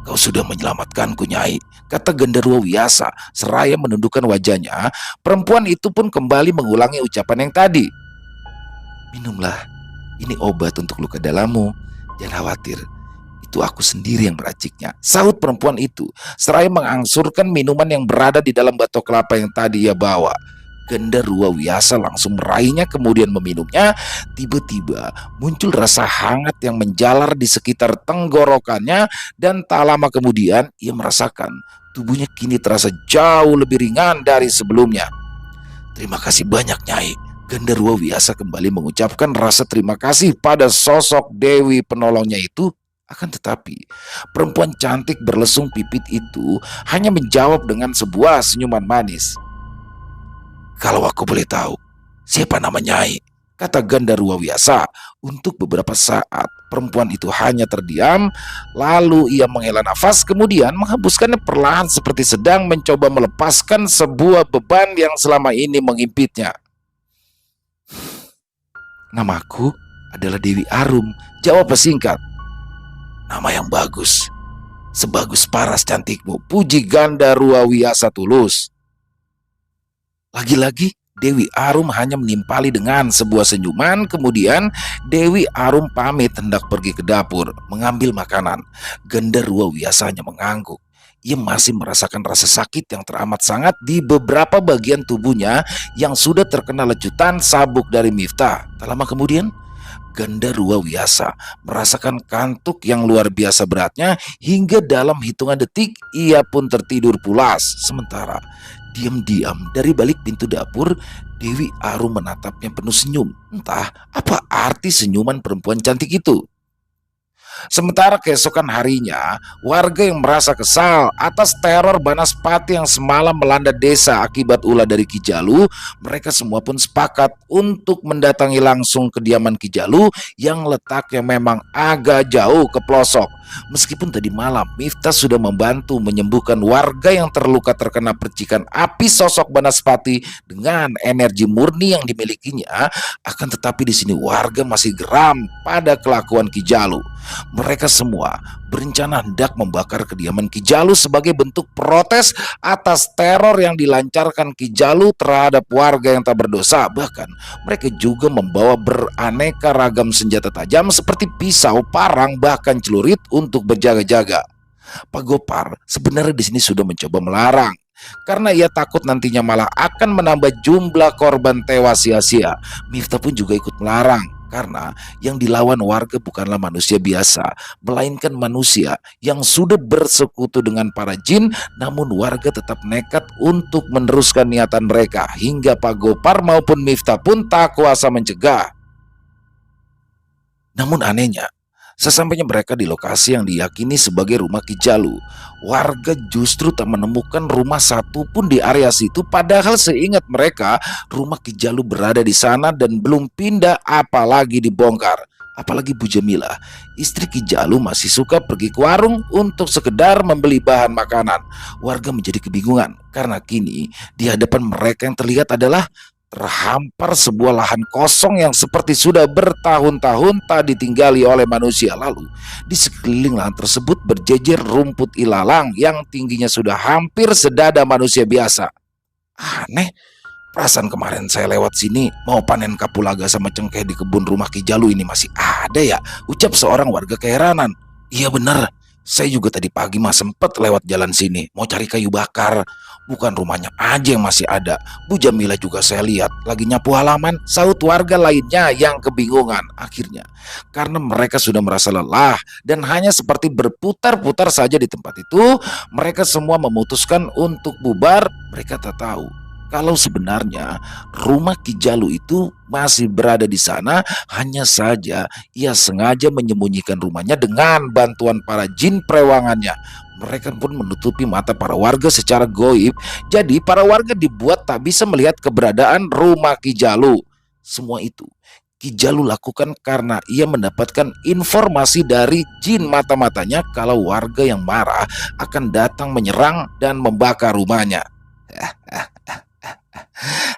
kau sudah menyelamatkanku, Nyai," kata Gandarwa Wiyasa seraya menundukkan wajahnya. Perempuan itu pun kembali mengulangi ucapan yang tadi. "Minumlah, ini obat untuk luka dalammu. Jangan khawatir, itu aku sendiri yang meraciknya," sahut perempuan itu seraya mengangsurkan minuman yang berada di dalam batok kelapa yang tadi ia bawa. Gandarwa Wiyasa langsung meraihnya kemudian meminumnya. Tiba-tiba muncul rasa hangat yang menjalar di sekitar tenggorokannya, dan tak lama kemudian ia merasakan tubuhnya kini terasa jauh lebih ringan dari sebelumnya. "Terima kasih banyak, Nyai." Gandarwa Wiyasa kembali mengucapkan rasa terima kasih pada sosok Dewi penolongnya itu. Akan tetapi, perempuan cantik berlesung pipit itu hanya menjawab dengan sebuah senyuman manis. "Kalau aku boleh tahu, siapa nama Nyai?" kata Gandarwa Wiyasa. Untuk beberapa saat, perempuan itu hanya terdiam, lalu ia menghela nafas, kemudian menghembuskannya perlahan seperti sedang mencoba melepaskan sebuah beban yang selama ini mengimpitnya. "Namaku adalah Dewi Arum," jawab singkat. "Nama yang bagus, sebagus paras cantikmu," puji Gandarwa Wiyasa tulus. Lagi-lagi Dewi Arum hanya menimpali dengan sebuah senyuman. Kemudian Dewi Arum pamit hendak pergi ke dapur mengambil makanan. Gandarwa Wiyasa hanya mengangguk. Ia masih merasakan rasa sakit yang teramat sangat di beberapa bagian tubuhnya yang sudah terkena lecutan sabuk dari Miftah. Tak lama kemudian, Gandarwa Wiyasa merasakan kantuk yang luar biasa beratnya, hingga dalam hitungan detik ia pun tertidur pulas. Sementara diam-diam dari balik pintu dapur, Dewi Arum menatapnya penuh senyum. Entah apa arti senyuman perempuan cantik itu. Sementara keesokan harinya, warga yang merasa kesal atas teror Banaspati yang semalam melanda desa akibat ulah dari Ki Jalu, mereka semua pun sepakat untuk mendatangi langsung kediaman Ki Jalu yang letaknya memang agak jauh ke pelosok. Meskipun tadi malam Miftah sudah membantu menyembuhkan warga yang terluka terkena percikan api sosok Banaspati dengan energi murni yang dimilikinya, akan tetapi di sini warga masih geram pada kelakuan Ki Jalu. Mereka semua berencana hendak membakar kediaman Ki Jalu sebagai bentuk protes atas teror yang dilancarkan Ki Jalu terhadap warga yang tak berdosa. Bahkan mereka juga membawa beraneka ragam senjata tajam seperti pisau, parang, bahkan celurit untuk berjaga-jaga. Pak Gopar sebenarnya di sini sudah mencoba melarang, karena ia takut nantinya malah akan menambah jumlah korban tewas sia-sia. Miftah pun juga ikut melarang, karena yang dilawan warga bukanlah manusia biasa, melainkan manusia yang sudah bersekutu dengan para jin. Namun warga tetap nekat untuk meneruskan niatan mereka, hingga Pak Gopar maupun Miftah pun tak kuasa mencegah. Namun anehnya, sesampainya mereka di lokasi yang diyakini sebagai rumah Ki Jalu, warga justru tak menemukan rumah satupun di area situ. Padahal seingat mereka, rumah Ki Jalu berada di sana dan belum pindah apalagi dibongkar. Apalagi Bu Jamila, istri Ki Jalu masih suka pergi ke warung untuk sekedar membeli bahan makanan. Warga menjadi kebingungan karena kini di hadapan mereka yang terlihat adalah terhampar sebuah lahan kosong yang seperti sudah bertahun-tahun tak ditinggali oleh manusia. Lalu di sekeliling lahan tersebut berjejer rumput ilalang yang tingginya sudah hampir sedada manusia biasa. Aneh, perasaan kemarin saya lewat sini mau panen kapulaga sama cengkeh di kebun rumah Ki Jalu ini masih ada ya, ucap seorang warga keheranan. Iya bener, saya juga tadi pagi mah sempet lewat jalan sini mau cari kayu bakar. Bukan rumahnya aja yang masih ada, Bu Jamila juga saya lihat lagi nyapu halaman, saut warga lainnya yang kebingungan. Akhirnya karena mereka sudah merasa lelah dan hanya seperti berputar-putar saja di tempat itu, mereka semua memutuskan untuk bubar. Mereka tak tahu kalau sebenarnya rumah Ki Jalu itu masih berada di sana, hanya saja ia sengaja menyembunyikan rumahnya dengan bantuan para jin perewangannya. Mereka pun menutupi mata para warga secara goib, jadi para warga dibuat tak bisa melihat keberadaan rumah Ki Jalu. Semua itu Ki Jalu lakukan karena ia mendapatkan informasi dari jin mata-matanya kalau warga yang marah akan datang menyerang dan membakar rumahnya.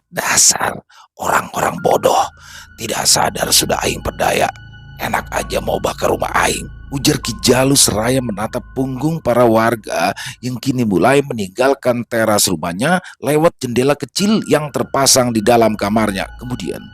Dasar orang-orang bodoh, tidak sadar sudah aing berdaya. Enak aja mau bakar rumah aing, ujar Ki Jalu seraya menatap punggung para warga yang kini mulai meninggalkan teras rumahnya lewat jendela kecil yang terpasang di dalam kamarnya. Kemudian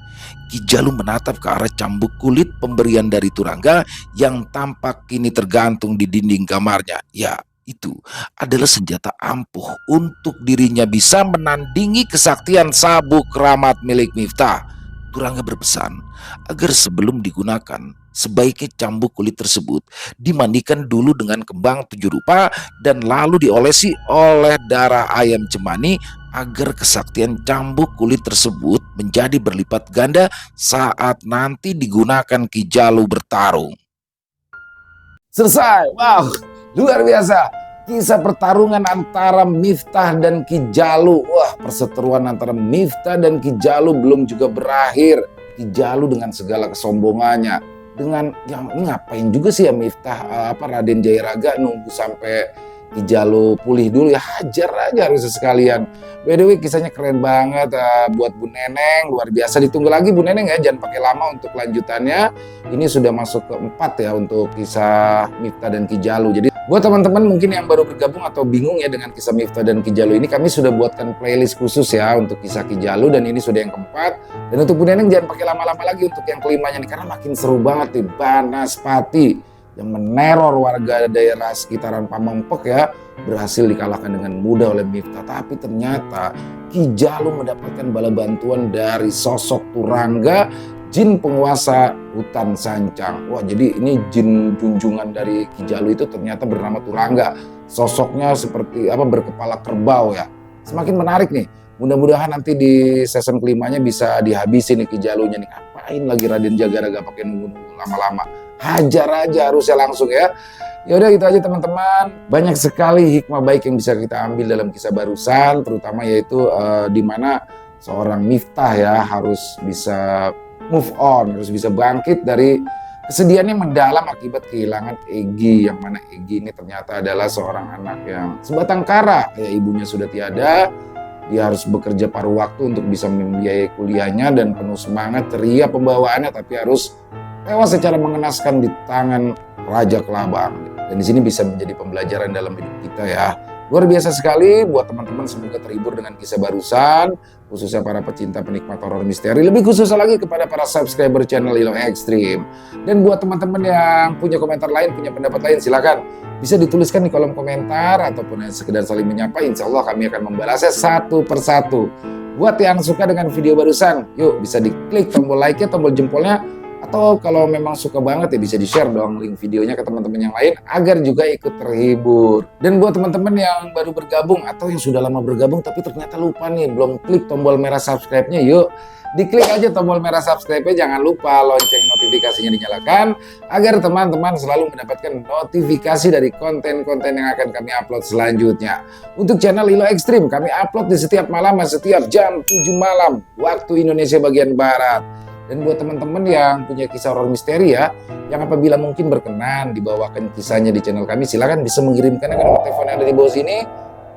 Ki Jalu menatap ke arah cambuk kulit pemberian dari Turangga yang tampak kini tergantung di dinding kamarnya. Ya, itu adalah senjata ampuh untuk dirinya bisa menandingi kesaktian sabuk keramat milik Miftah. Turangga berpesan agar sebelum digunakan, sebaiknya cambuk kulit tersebut dimandikan dulu dengan kembang 7 rupa dan lalu diolesi oleh darah ayam cemani agar kesaktian cambuk kulit tersebut menjadi berlipat ganda saat nanti digunakan Ki Jalu bertarung. Selesai. Wow, luar biasa. Kisah pertarungan antara Miftah dan Ki Jalu. Wah, perseteruan antara Miftah dan Ki Jalu belum juga berakhir. Ki Jalu dengan segala kesombongannya, dengan yang ngapain juga sih ya Miftah Raden Jayaraga nunggu sampai Ki Jalu pulih dulu, ya hajar aja harusnya sekalian. By the way, kisahnya keren banget buat Bu Neneng, luar biasa. Ditunggu lagi Bu Neneng ya, jangan pakai lama untuk lanjutannya. Ini sudah masuk ke-4 ya untuk kisah Miftah dan Ki Jalu. Jadi buat teman-teman mungkin yang baru bergabung atau bingung ya dengan kisah Miftah dan Ki Jalu ini, kami sudah buatkan playlist khusus ya untuk kisah Ki Jalu, dan ini sudah yang ke-4. Dan untuk Bu Neneng jangan pakai lama-lama lagi untuk yang kelimanya nih, karena makin seru banget nih. Banaspati yang meneror warga daerah sekitaran Pamengpek ya, berhasil dikalahkan dengan mudah oleh Miftah. Tapi ternyata Ki Jalu mendapatkan bala bantuan dari sosok Turangga, jin penguasa hutan Sancang. Wah, jadi ini jin junjungan dari Ki Jalu itu ternyata bernama Turangga. Sosoknya seperti berkepala kerbau ya. Semakin menarik nih. Mudah-mudahan nanti di season kelimanya bisa dihabisin nih Ki Jalunya nih. Ngapain lagi Raden Jagaraga pakai nunggu-nunggu lama-lama? Hajar aja harusnya langsung ya. Ya udah gitu aja teman-teman. Banyak sekali hikmah baik yang bisa kita ambil dalam kisah barusan, terutama yaitu di mana seorang Miftah ya harus bisa move on, harus bisa bangkit dari kesedihannya mendalam akibat kehilangan Egy, yang mana Egy ini ternyata adalah seorang anak yang sebatang kara. Ya, ibunya sudah tiada, dia harus bekerja paruh waktu untuk bisa membiayai kuliahnya dan penuh semangat, ceria pembawaannya, tapi harus tewas secara mengenaskan di tangan Raja Kelabang. Dan di sini bisa menjadi pembelajaran dalam hidup kita ya. Luar biasa sekali buat teman-teman, semoga terhibur dengan kisah barusan, khususnya para pecinta penikmat horor misteri, lebih khusus lagi kepada para subscriber channel Lilo Extreme. Dan buat teman-teman yang punya komentar lain, punya pendapat lain, silakan bisa dituliskan di kolom komentar ataupun sekedar saling menyapa. Insya Allah kami akan membalasnya satu persatu. Buat yang suka dengan video barusan, yuk bisa diklik tombol like-nya, tombol jempolnya. Atau kalau memang suka banget ya bisa di-share dong link videonya ke teman-teman yang lain agar juga ikut terhibur. Dan buat teman-teman yang baru bergabung atau yang sudah lama bergabung tapi ternyata lupa nih belum klik tombol merah subscribe-nya, yuk diklik aja tombol merah subscribe-nya, jangan lupa lonceng notifikasinya dinyalakan agar teman-teman selalu mendapatkan notifikasi dari konten-konten yang akan kami upload selanjutnya. Untuk channel Lilo Extreme kami upload di setiap malam, setiap jam 7 malam waktu Indonesia bagian Barat. Dan buat teman-teman yang punya kisah horor misteri ya, yang apabila mungkin berkenan dibawakan kisahnya di channel kami, silakan bisa mengirimkannya ke nomor telepon yang ada di bawah sini.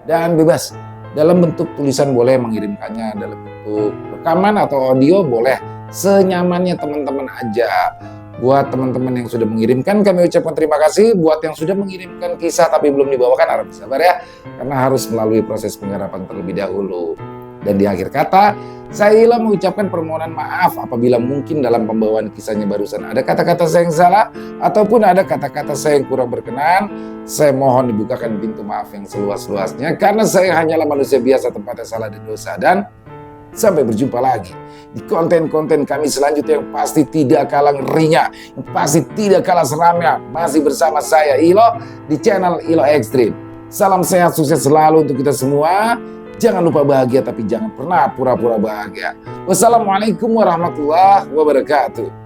Dan bebas, dalam bentuk tulisan boleh mengirimkannya, dalam bentuk rekaman atau audio boleh, senyamannya teman-teman aja. Buat teman-teman yang sudah mengirimkan, kami ucapkan terima kasih. Buat yang sudah mengirimkan kisah tapi belum dibawakan, harap sabar ya, karena harus melalui proses penggarapan terlebih dahulu. Dan di akhir kata, saya Ila mengucapkan permohonan maaf apabila mungkin dalam pembawaan kisahnya barusan ada kata-kata saya yang salah ataupun ada kata-kata saya yang kurang berkenan. Saya mohon dibukakan pintu maaf yang seluas-luasnya, karena saya hanyalah manusia biasa, tempatnya salah dan dosa. Dan sampai berjumpa lagi di konten-konten kami selanjutnya yang pasti tidak kalah ngerinya, yang pasti tidak kalah seramnya. Masih bersama saya Ilo di channel Ilo Extreme. Salam sehat, sukses selalu untuk kita semua. Jangan lupa bahagia, tapi jangan pernah pura-pura bahagia. Wassalamualaikum warahmatullahi wabarakatuh.